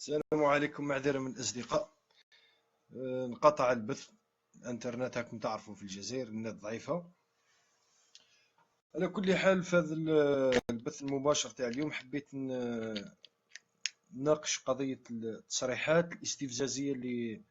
السلام عليكم. معذرة من الأصدقاء. انقطع البث. الانترنت راكم تعرفوا في الجزائر النت ضعيفة. على كل حال في هذا البث المباشر تاع اليوم حبيت نناقش قضية التصريحات الاستفزازية اللي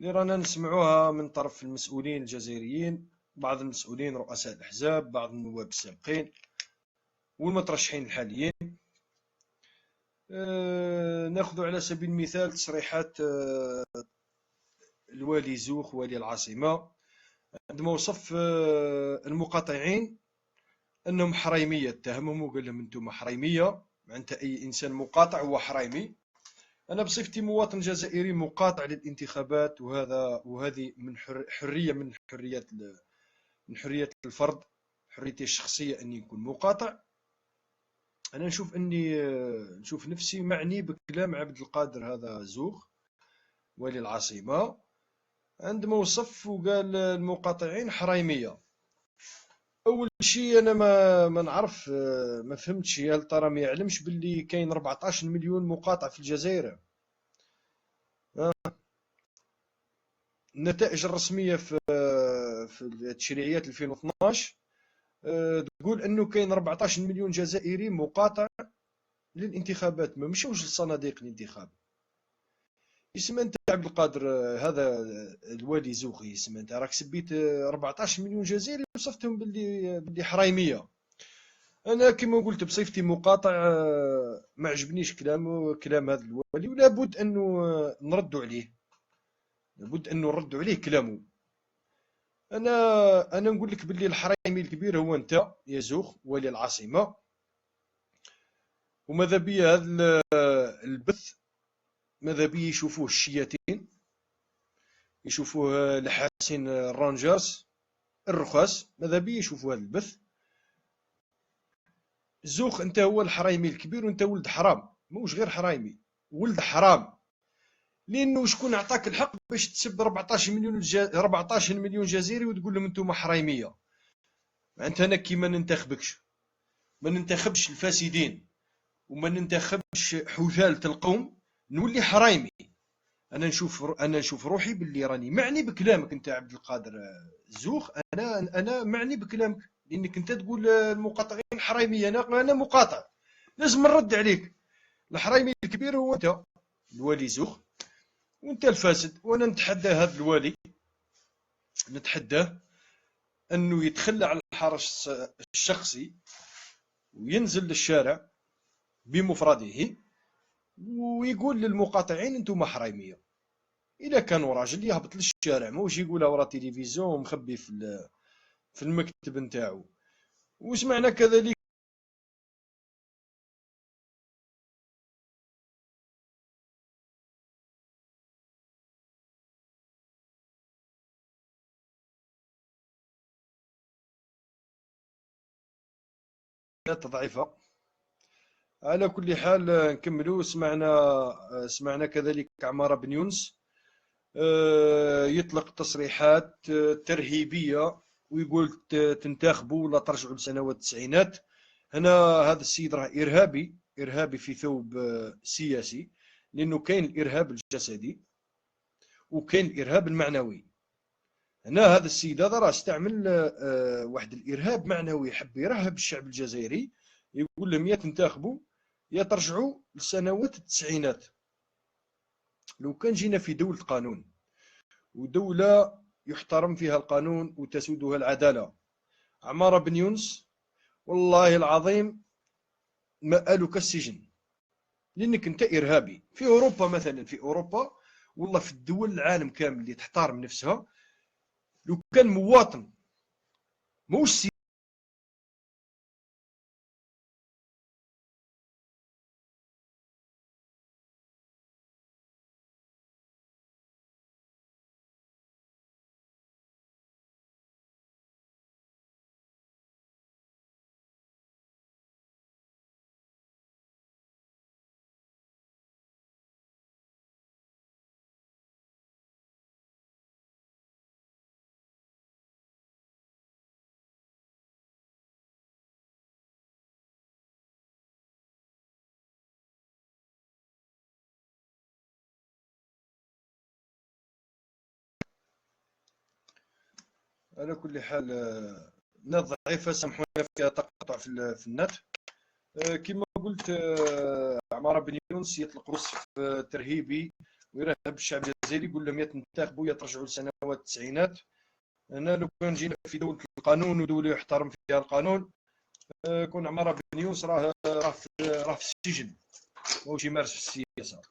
رانا نسمعوها من طرف المسؤولين الجزائريين، بعض المسؤولين رؤساء الأحزاب، بعض النواب السابقين والمترشحين الحاليين. ناخذ على سبيل المثال تصريحات الوالي زوخ والي العاصمة عندما وصف المقاطعين أنهم حريمية. اتهمهم وقال لهم أنتم حريمية، معناتها أي إنسان مقاطع هو حريمي. أنا بصفتي مواطن جزائري مقاطع للانتخابات، وهذه من حرية من حريات الفرد، حريتي الشخصية أني نكون مقاطع. أنا نشوف نفسي معني بكلام عبد القادر هذا زوخ والي العاصمة عندما وصف وقال المقاطعين حريمية. اول شيء انا ما نعرف، ما فهمتش، هل ترى ما يعلمش باللي كاين 14 مليون مقاطع في الجزائر؟ النتائج الرسميه في التشريعيات 2012 تقول انه كاين 14 مليون جزائري مقاطع للانتخابات، ما مشوش لصناديق الانتخاب. اسم انت عبد القادر، هذا الوالي زوخي، اسم انت راك سبيت 14 مليون جزائري وصفتهم باللي حرايميه. انا كما قلت بصفتي مقاطع، ما عجبنيش كلام هذا الوالي، ولا بد انه نردوا عليه، لابد انه نردوا عليه كلامه. انا نقول لك باللي الحرامي الكبير هو انت يا زوخ والي العاصمه. وماذا بيا هذا البث، ماذا بيا يشوفوه الشياطين، يشوفوه لحاسين الرانجرز الرخاص، ماذا بيا يشوفوا هذا البث. زوخ انت هو الحرايمي الكبير، وانت ولد حرام، موش غير حرايمي، ولد حرام. لانه شكون عطاك الحق باش تسب 14 مليون جزائري وتقول لهم انتم حرايميه؟ انت انا كي ما ننتخبكش، ما ننتخبش الفاسدين، وما ننتخبش حثالة القوم، نولي حرايمي. انا نشوف روحي باللي راني معني بكلامك انت عبد القادر زوخ. انا معني بكلامك، لانك انت تقول المقاطعين حرايميه. انا مقاطع، لازم نرد عليك. الحرايمي الكبير هو انت الوالي زوخ، وانت الفاسد. وانا نتحدى هذا الوالي، نتحداه انه يتخلى على الحرس الشخصي وينزل للشارع بمفرده ويقول للمقاطعين انتم حرايميه. اذا كانوا راجل يهبط للشارع، ماهوش يقولها ورا تلفزيون ومخبي في المكتب نتاعو. وسمعنا كذلك ضعيفه. على كل حال نكملوا. سمعنا كذلك عمار بن يونس يطلق تصريحات ترهيبية، ويقول تنتخبوا ولا ترجعوا لسنوات التسعينات. هنا هذا السيد راه إرهابي، إرهابي في ثوب سياسي، لأنه كاين الإرهاب الجسدي وكاين الإرهاب المعنوي. هنا هذا السيد هذا راه استعمل واحد الإرهاب معنوي، يحب يرهب الشعب الجزائري، يقول لهم يا تنتخبوا يا ترجعوا لسنوات التسعينات. لو كان جينا في دولة قانون ودولة يحترم فيها القانون وتسودها العدالة، عمار بن يونس والله العظيم مآلك السجن، لأنك أنت إرهابي. في أوروبا مثلا، في أوروبا والله في الدول العالم كامل اللي تحترم نفسها، لو كان مواطن موش على كل حال النت ضعيفة، سامحونا فيها تقطع في النت. كما قلت، عمارة بن يونس يطلق وصف ترهيبي ويرهب الشعب الجزائري، يقول لهم يا تنتخبوا يا ترجعوا لسنوات التسعينات. هنا لو كان جينا في دولة القانون ودولة يحترم فيها القانون، كون عمارة بن يونس راه في السجن، ماهوش يمارس في السياسة.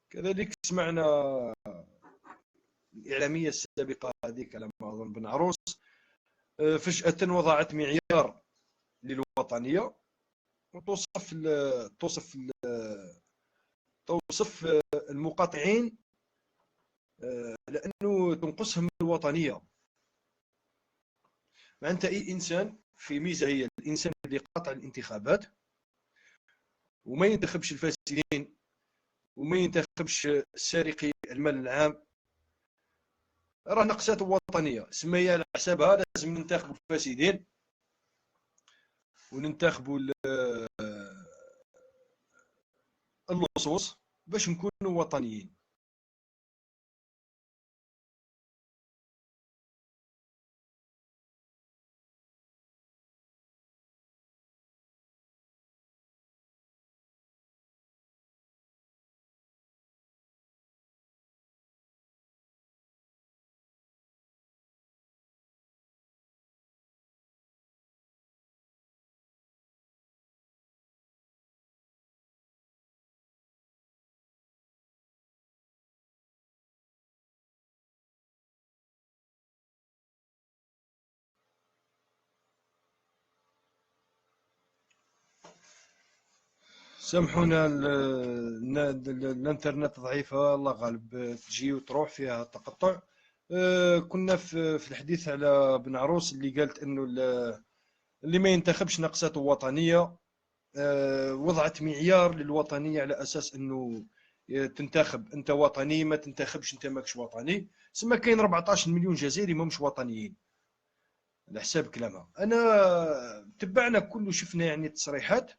كذلك سمعنا الإعلامية السابقة هذيك على ما أظن بن عروس فجأة وضعت معيار للوطنية، وتوصف توصف توصف المقاطعين لأنه تنقصهم الوطنية. معناتها أي إنسان في ميزة، هي الإنسان اللي قاطع الانتخابات وما ينتخبش الفاسدين وما ينتخبش سارقي المال العام، راه نقصات وطنية. سميها على حسابها، لازم ننتخبوا الفاسدين وننتخبوا اللصوص باش نكونوا وطنيين. سامحونا، الانترنت ضعيفة، الله غالب تجي وتروح فيها تقطع. كنا في الحديث على بن عروس اللي قالت انه اللي ما ينتخبش نقصته وطنية. وضعت معيار للوطنية على اساس انه تنتخب انت وطني، ما تنتخبش انت ماكش وطني. سما كاين 14 مليون جزائري ما مش وطنيين على حساب كلامها. انا تبعنا كله، شفنا يعني تصريحات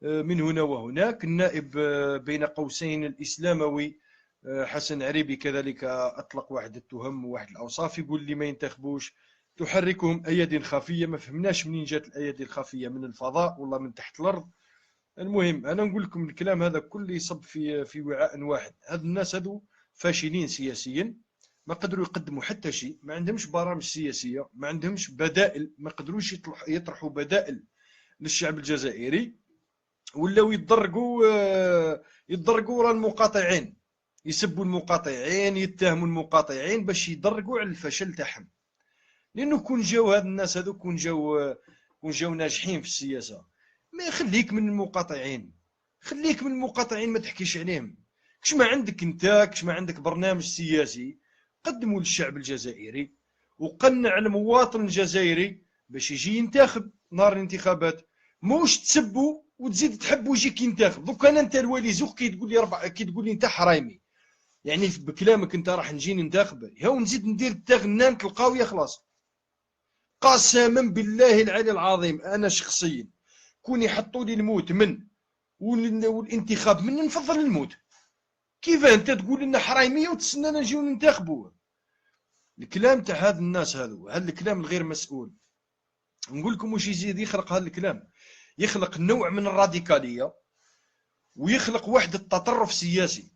من هنا وهناك. النائب بين قوسين الإسلاموي حسن عريبي كذلك أطلق واحد التهم وواحد الأوصاف، يقول لي ما ينتخبوش تحركهم أيادي خفية. ما فهمناش منين جات الأيادي الخفية، من الفضاء ولا من تحت الأرض؟ المهم أنا نقول لكم الكلام هذا كله يصب في وعاء واحد. هاد الناس هادو فاشلين سياسيا، ما قدروا يقدموا حتى شيء، ما عندهمش برامج سياسية، ما عندهمش بدائل، ما قدروش يطرحوا بدائل للشعب الجزائري. ولاو يتضرقوا ورا المقاطعين، يسبوا المقاطعين، يتهموا المقاطعين باش يضرقوا على الفشل تاعهم. لانه كون جاو هاد الناس هذو، كون جاو ناجحين في السياسه، ما يخليك من المقاطعين، خليك من المقاطعين، ما تحكيش عليهم. كش ما عندك انت، كش ما عندك برنامج سياسي قدموا للشعب الجزائري، وقنع المواطن الجزائري باش يجي ينتخب نهار الانتخابات. موش تسبوا وتزيد تحب ويجيك ينتخب. دوك انا انت الوالي زوق كي تقول لي انت حرايمي، يعني بكلامك انت راح نجي ننتخب، هاو نزيد ندير التغنان تلقاويه خلاص. قسما بالله العلي العظيم انا شخصيا كون يحطوا لي الموت من والانتخاب من، نفضل الموت. كيف انت تقول لنا حرايميه وتستنانا نجيو ننتخبوا؟ الكلام تاع هاد الناس هذو، هاد الكلام الغير مسؤول. نقول لكم واش يزيد يخلق هذا الكلام، يخلق نوع من الراديكاليه، ويخلق واحد التطرف سياسي.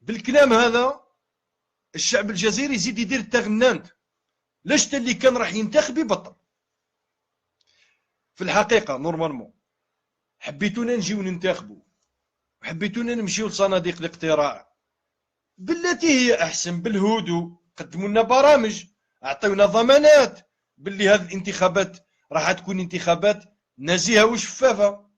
بالكلام هذا الشعب الجزائري يزيد يدير التغنانت، لاش اللي كان راح ينتخب يبطل. في الحقيقه نورمالمون حبيتونا نجيو ننتخبوا، حبيتونا نمشيو لصناديق الاقتراع بالتي هي احسن، بالهدوء، قدموا لنا برامج، اعطيونا ضمانات باللي هذه الانتخابات راح تكون انتخابات نزيهه وشفافه.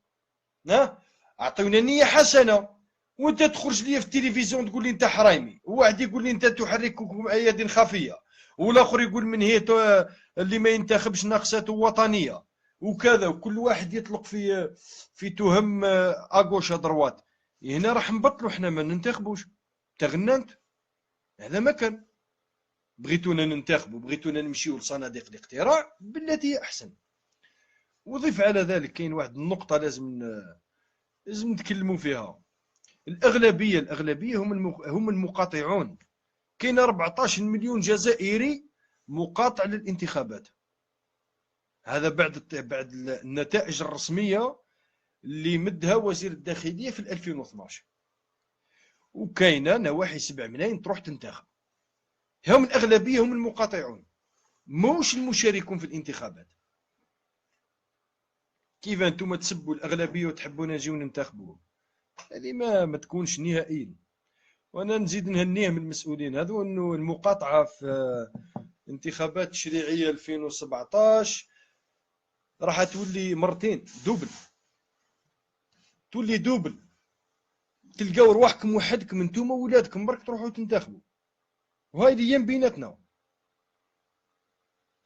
اعطيونا نيه حسنه. وانت تخرج لي في التلفزيون تقول لي انت حرايمي، وواحد يقول لي انت تحرككم ايادي خفيه، والاخر يقول من هي اللي ما ينتخبش ناقصته وطنيه وكذا، وكل واحد يطلق في تهم اغوش دروات. هنا راح نبطلوا، احنا ما ننتخبوش. تغننت، هذا ما كان. بغيتونا ننتخبوا، بغيتونا نمشيو لصناديق الاقتراع بالتي هي احسن. وضيف على ذلك كاين واحد النقطه لازم نتكلموا فيها. الأغلبية هم المقاطعون. كاين 14 مليون جزائري مقاطع للانتخابات. هذا بعد النتائج الرسميه اللي مدها وزير الداخليه في 2012. وكاينه نواحي 7 ملايين تروح تنتخب، هم الاغلبيه هم المقاطعون موش المشاركون في الانتخابات. كيف انتم تسبوا الاغلبيه وتحبونا نجيو ننتخبوهم؟ هذه ما تكونش نهائيا. وانا نزيد نهنيه من المسؤولين هذو انه المقاطعه في انتخابات تشريعيه 2017 راح تولي مرتين دوبل، تولي دوبل. تلقاو رواحكم وحدكم انتم وولادكم برك تروحوا تنتخبوا. وهاي الايام بيناتنا،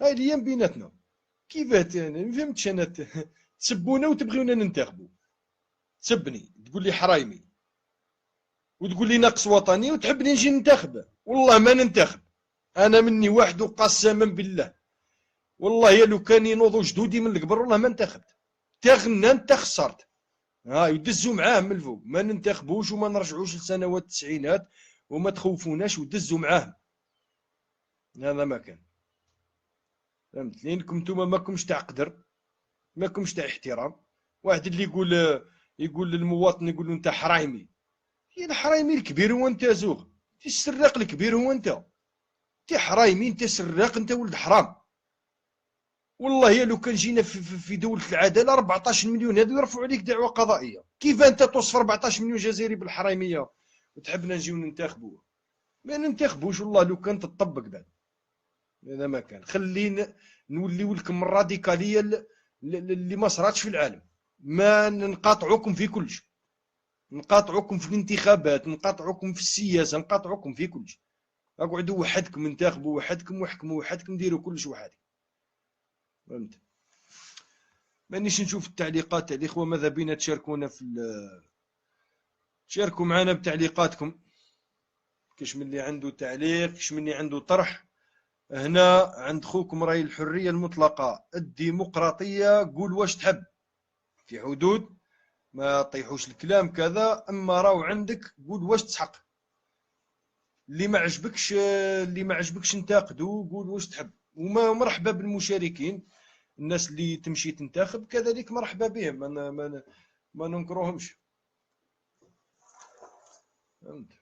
هاي الايام بيناتنا. كيفاه يعني ما فهمتش انا تسبونا وتبغيونا ننتخبوا. تسبني تقول لي حرايمي وتقول لي ناقص وطني وتحبني نجي ننتخب. والله ما ننتخب. انا مني واحد وقسما بالله، والله يا لو كان ينوضوا جدودي من القبر والله ما انتخبت. تغنى انت خسرت. يدزوا معاه من الفوق، ما ننتخبوش وما نرجعوش لسنوات التسعينات وما تخوفوناش ودزوا معاه. هذا ما كان. فهمت؟ لانكم نتوما ماكمش تاع قدر، ماكمش تاع احترام. واحد اللي يقول للمواطن، يقول له انت حرايمي. يا الحرايمي الكبير هو انت زوغ، السراق الكبير هو انت. انت حرايمي، انت سراق، انت ولد حرام. والله يا لو كان جينا في دولة العدالة 14 مليون هذو يرفعوا عليك دعوة قضائية. كيف انت توصف 14 مليون جزائري بالحرايمية وتحبنا نجيو ننتخبوه؟ ما ننتخبوش والله لو كان تطبق بعد. هذا ما كان. خلينا نوليو لكم الراديكالية اللي ما صراتش في العالم. ما نقاطعوكم في كلش، نقاطعوكم في الانتخابات، نقاطعوكم في السياسة، نقاطعوكم في كلش. اقعدوا وحدكم، انتخبوا وحدكم، واحكموا وحدكم، ديروا كلش وحدكم. فهمت؟ مانيش نشوف التعليقات تاع الاخوه. ماذا بينا تشاركونا تشاركوا معنا بتعليقاتكم. كاش من اللي عنده تعليق، كاش من اللي عنده طرح. هنا عند خوكم راي الحريه المطلقه الديمقراطيه، قول واش تحب في حدود ما طيحوش الكلام كذا. اما راو عندك قول واش تسحق. اللي ما عجبكش انتقدوا، قول واش تحب. وما مرحبا بالمشاركين، الناس اللي تمشي تنتخب كذلك مرحبا بهم، ما ننكروهمش. فهمت؟